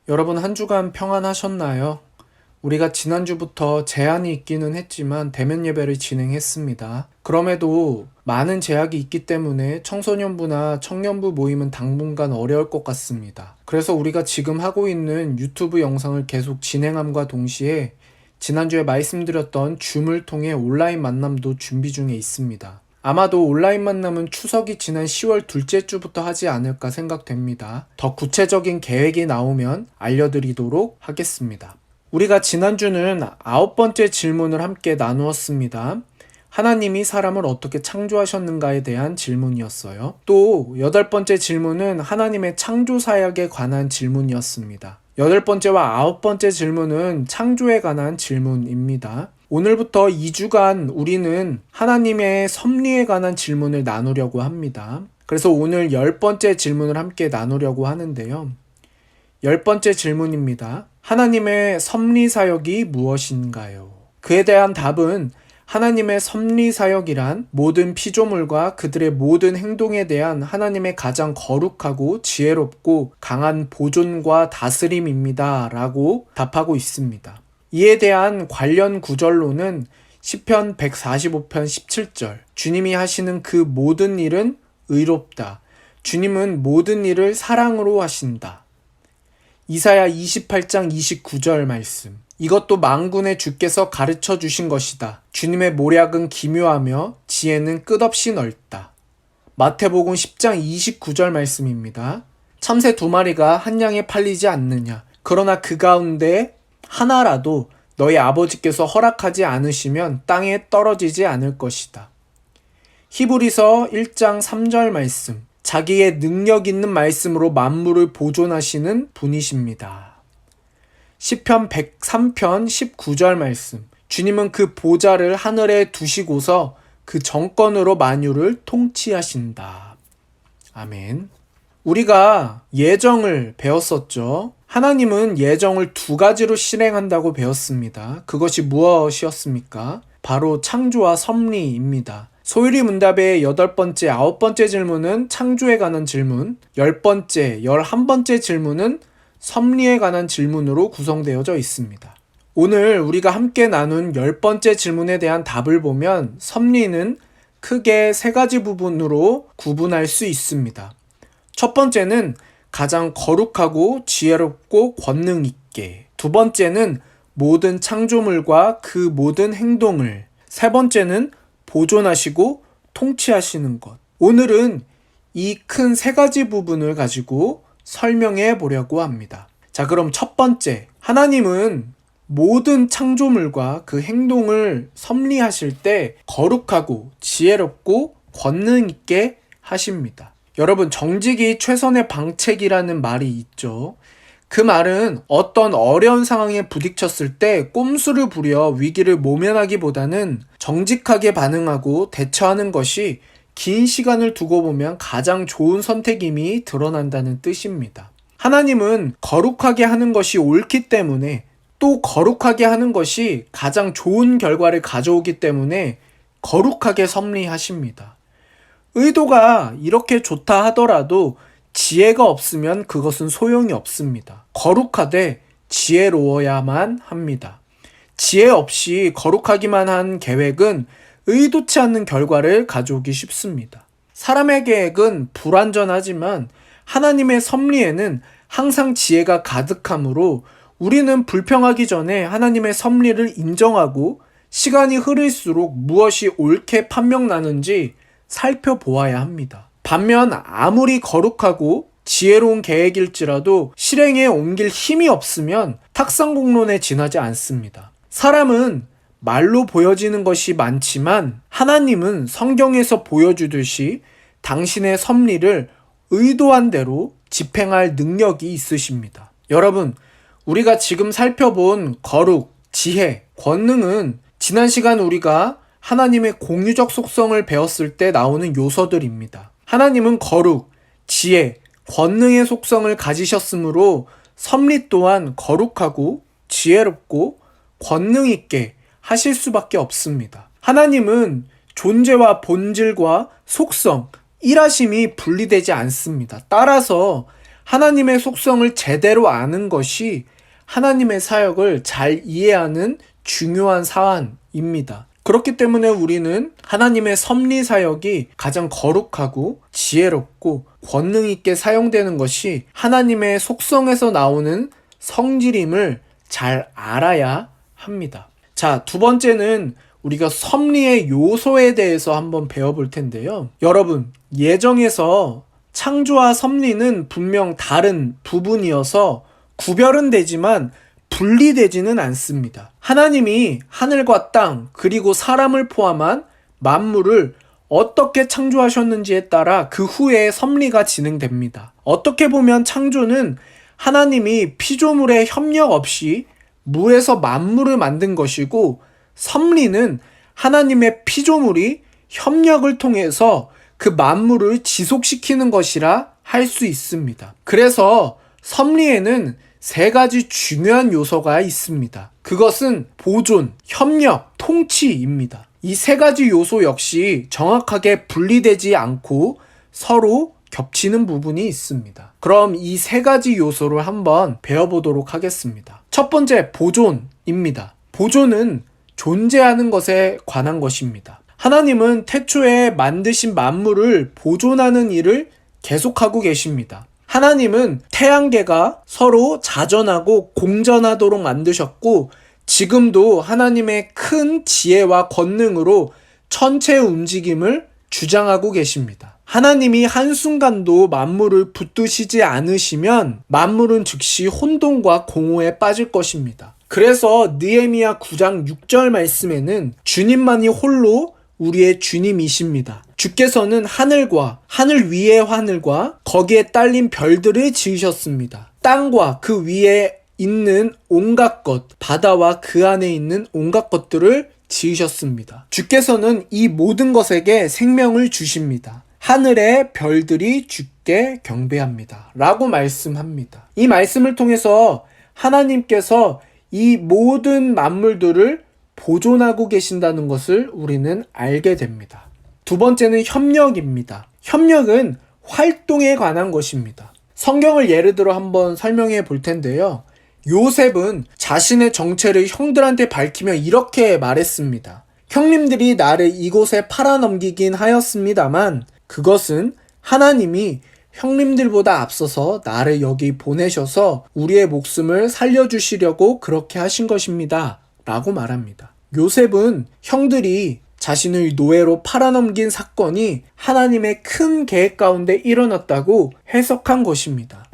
여러분 한 주간 평안하셨나요? 우리가 지난주부터 제한이 있기는 했지만 대면 예배를 진행했습니다. 그럼에도 많은 제약이 있기 때문에 청소년부나 청년부 모임은 당분간 어려울 것 같습니다. 그래서 우리가 지금 하고 있는 유튜브 영상을 계속 진행함과 동시에 지난주에 말씀드렸던 줌을 통해 온라인 만남도 준비 중에 있습니다. 아마도 온라인 만남은 추석이 지난 10월 둘째 주부터 하지 않을까 생각됩니다. 더 구체적인 계획이 나오면 알려드리도록 하겠습니다. 우리가 지난주는 9번째 질문을 함께 나누었습니다. 하나님이 사람을 어떻게 창조하셨는가에 대한 질문이었어요. 또 8번째 질문은 하나님의 창조 사역에 관한 질문이었습니다. 8번째와 9번째 질문은 창조에 관한 질문입니다. 오늘부터 2주간 우리는 하나님의 섭리에 관한 질문을 나누려고 합니다. 그래서 오늘 10번째 질문을 함께 나누려고 하는데요. 10번째 질문입니다. 하나님의 섭리 사역이 무엇인가요? 그에 대한 답은 하나님의 섭리 사역이란 모든 피조물과 그들의 모든 행동에 대한 하나님의 가장 거룩하고 지혜롭고 강한 보존과 다스림입니다. 라고 답하고 있습니다. 이에 대한 관련 구절로는 시편 145편 17절 주님이 하시는 그 모든 일은 의롭다. 주님은 모든 일을 사랑으로 하신다. 이사야 28장 29절 말씀 이것도 만군의 주께서 가르쳐 주신 것이다. 주님의 모략은 기묘하며 지혜는 끝없이 넓다. 마태복음 10장 29절 말씀입니다. 참새 2마리가 한 양에 팔리지 않느냐. 그러나 그 가운데 하나라도 너희 아버지께서 허락하지 않으시면 땅에 떨어지지 않을 것이다. 히브리서 1장 3절 말씀 자기의 능력 있는 말씀으로 만물을 보존하시는 분이십니다. 시편 103편 19절 말씀 주님은 그 보좌를 하늘에 두시고서 그 정권으로 만유를 통치하신다. 아멘. 우리가 예정을 배웠었죠. 하나님은 예정을 2가지로 실행한다고 배웠습니다. 그것이 무엇이었습니까? 바로 창조와 섭리입니다. 소율이 문답의 8번째, 9번째 질문은 창조에 관한 질문, 10번째, 11번째 질문은 섭리에 관한 질문으로 구성되어져 있습니다. 오늘 우리가 함께 나눈 10번째 질문에 대한 답을 보면 섭리는 크게 3가지 부분으로 구분할 수 있습니다. 첫 번째는 가장 거룩하고 지혜롭고 권능 있게, 2번째는 모든 창조물과 그 모든 행동을, 3번째는 보존하시고 통치하시는 것. 오늘은 이 큰 3가지 부분을 가지고 설명해 보려고 합니다. 자, 그럼 첫 번째, 하나님은 모든 창조물과 그 행동을 섭리하실 때 거룩하고 지혜롭고 권능 있게 하십니다. 여러분, 정직이 최선의 방책이라는 말이 있죠. 그 말은 어떤 어려운 상황에 부딪혔을 때 꼼수를 부려 위기를 모면하기보다는 정직하게 반응하고 대처하는 것이 긴 시간을 두고 보면 가장 좋은 선택임이 드러난다는 뜻입니다. 하나님은 거룩하게 하는 것이 옳기 때문에 또 거룩하게 하는 것이 가장 좋은 결과를 가져오기 때문에 거룩하게 섭리하십니다. 의도가 이렇게 좋다 하더라도 지혜가 없으면 그것은 소용이 없습니다. 거룩하되 지혜로워야만 합니다. 지혜 없이 거룩하기만 한 계획은 의도치 않는 결과를 가져오기 쉽습니다. 사람의 계획은 불완전하지만 하나님의 섭리에는 항상 지혜가 가득하므로 우리는 불평하기 전에 하나님의 섭리를 인정하고 시간이 흐를수록 무엇이 옳게 판명나는지 살펴보아야 합니다. 반면 아무리 거룩하고 지혜로운 계획일지라도 실행에 옮길 힘이 없으면 탁상공론에 지나지 않습니다. 사람은 말로 보여지는 것이 많지만 하나님은 성경에서 보여주듯이 당신의 섭리를 의도한 대로 집행할 능력이 있으십니다. 여러분, 우리가 지금 살펴본 거룩, 지혜, 권능은 지난 시간 우리가 하나님의 공유적 속성을 배웠을 때 나오는 요소들입니다. 하나님은 거룩, 지혜, 권능의 속성을 가지셨으므로 섭리 또한 거룩하고 지혜롭고 권능 있게 하실 수밖에 없습니다. 하나님은 존재와 본질과 속성, 일하심이 분리되지 않습니다. 따라서 하나님의 속성을 제대로 아는 것이 하나님의 사역을 잘 이해하는 중요한 사안입니다. 그렇기 때문에 우리는 하나님의 섭리 사역이 가장 거룩하고 지혜롭고 권능 있게 사용되는 것이 하나님의 속성에서 나오는 성질임을 잘 알아야 합니다. 자, 두 번째는 우리가 섭리의 요소에 대해서 한번 배워볼 텐데요. 여러분, 예정에서 창조와 섭리는 분명 다른 부분이어서 구별은 되지만 분리되지는 않습니다. 하나님이 하늘과 땅 그리고 사람을 포함한 만물을 어떻게 창조하셨는지에 따라 그 후에 섭리가 진행됩니다. 어떻게 보면 창조는 하나님이 피조물의 협력 없이 무에서 만물을 만든 것이고, 섭리는 하나님의 피조물이 협력을 통해서 그 만물을 지속시키는 것이라 할 수 있습니다. 그래서 섭리에는 세 가지 중요한 요소가 있습니다. 그것은 보존, 협력, 통치입니다. 이 세 가지 요소 역시 정확하게 분리되지 않고 서로 겹치는 부분이 있습니다. 그럼 이 세 가지 요소를 한번 배워보도록 하겠습니다. 첫 번째, 보존입니다. 보존은 존재하는 것에 관한 것입니다. 하나님은 태초에 만드신 만물을 보존하는 일을 계속하고 계십니다. 하나님은 태양계가 서로 자전하고 공전하도록 만드셨고, 지금도 하나님의 큰 지혜와 권능으로 천체의 움직임을 주장하고 계십니다. 하나님이 한순간도 만물을 붙드시지 않으시면 만물은 즉시 혼돈과 공허에 빠질 것입니다. 그래서 느헤미야 9장 6절 말씀에는 주님만이 홀로 우리의 주님이십니다. 주께서는 하늘과 하늘 위의 하늘과 거기에 딸린 별들을 지으셨습니다. 땅과 그 위에 있는 온갖 것, 바다와 그 안에 있는 온갖 것들을 지으셨습니다. 주께서는 이 모든 것에게 생명을 주십니다. 하늘의 별들이 주께 경배합니다. 라고 말씀합니다. 이 말씀을 통해서 하나님께서 이 모든 만물들을 보존하고 계신다는 것을 우리는 알게 됩니다. 두 번째는 협력입니다. 협력은 활동에 관한 것입니다. 성경을 예를 들어 한번 설명해 볼 텐데요. 요셉은 자신의 정체를 형들한테 밝히며 이렇게 말했습니다. 형님들이 나를 이곳에 팔아넘기긴 하였습니다만 그것은 하나님이 형님들보다 앞서서 나를 여기 보내셔서 우리의 목숨을 살려주시려고 그렇게 하신 것입니다. 라고 말합니다. 요셉은 형들이 자신을 노예로 팔아넘긴 사건이 하나님의 큰 계획 가운데 일어났다고 해석한 것입니다.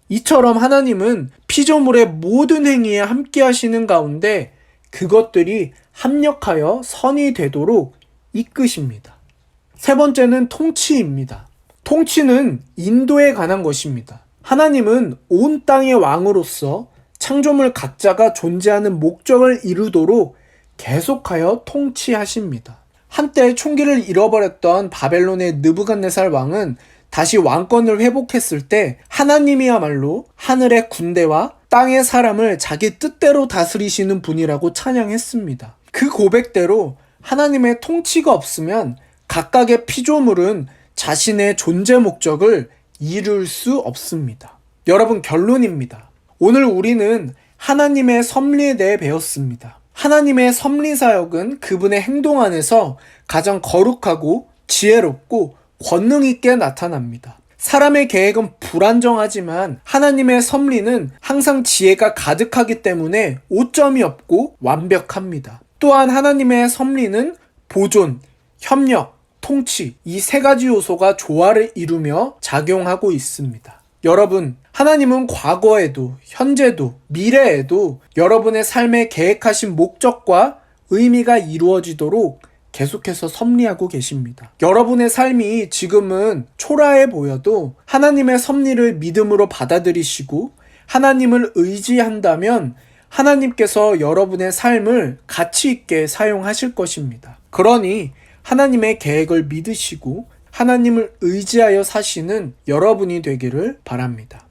이처럼 하나님은 피조물의 모든 행위에 함께 하시는 가운데 그것들이 합력하여 선이 되도록 이끄십니다. 세 번째는 통치입니다. 통치는 인도에 관한 것입니다. 하나님은 온 땅의 왕으로서 창조물 각자가 존재하는 목적을 이루도록 계속하여 통치하십니다. 한때 총기를 잃어버렸던 바벨론의 느부갓네살 왕은 다시 왕권을 회복했을 때 하나님이야말로 하늘의 군대와 땅의 사람을 자기 뜻대로 다스리시는 분이라고 찬양했습니다. 그 고백대로 하나님의 통치가 없으면 각각의 피조물은 자신의 존재 목적을 이룰 수 없습니다. 여러분, 결론입니다. 오늘 우리는 하나님의 섭리에 대해 배웠습니다. 하나님의 섭리 사역은 그분의 행동 안에서 가장 거룩하고 지혜롭고 권능 있게 나타납니다. 사람의 계획은 불안정하지만 하나님의 섭리는 항상 지혜가 가득하기 때문에 오점이 없고 완벽합니다. 또한 하나님의 섭리는 보존, 협력, 통치, 이 세 가지 요소가 조화를 이루며 작용하고 있습니다. 여러분, 하나님은 과거에도, 현재도, 미래에도 여러분의 삶에 계획하신 목적과 의미가 이루어지도록 계속해서 섭리하고 계십니다. 여러분의 삶이 지금은 초라해 보여도 하나님의 섭리를 믿음으로 받아들이시고 하나님을 의지한다면 하나님께서 여러분의 삶을 가치 있게 사용하실 것입니다. 그러니 하나님의 계획을 믿으시고 하나님을 의지하여 사시는 여러분이 되기를 바랍니다.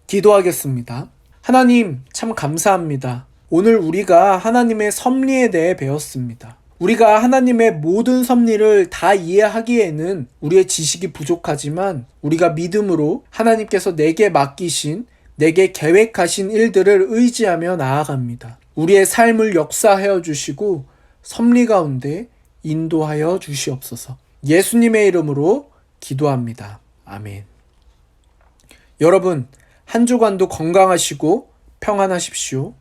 기도하겠습니다. 하나님, 참 감사합니다. 오늘 우리가 하나님의 섭리에 대해 배웠습니다. 우리가 하나님의 모든 섭리를 다 이해하기에는 우리의 지식이 부족하지만 우리가 믿음으로 하나님께서 내게 맡기신, 내게 계획하신 일들을 의지하며 나아갑니다. 우리의 삶을 역사하여 주시고 섭리 가운데 인도하여 주시옵소서. 예수님의 이름으로 기도합니다. 아멘. 여러분, 한 주간도 건강하시고 평안하십시오.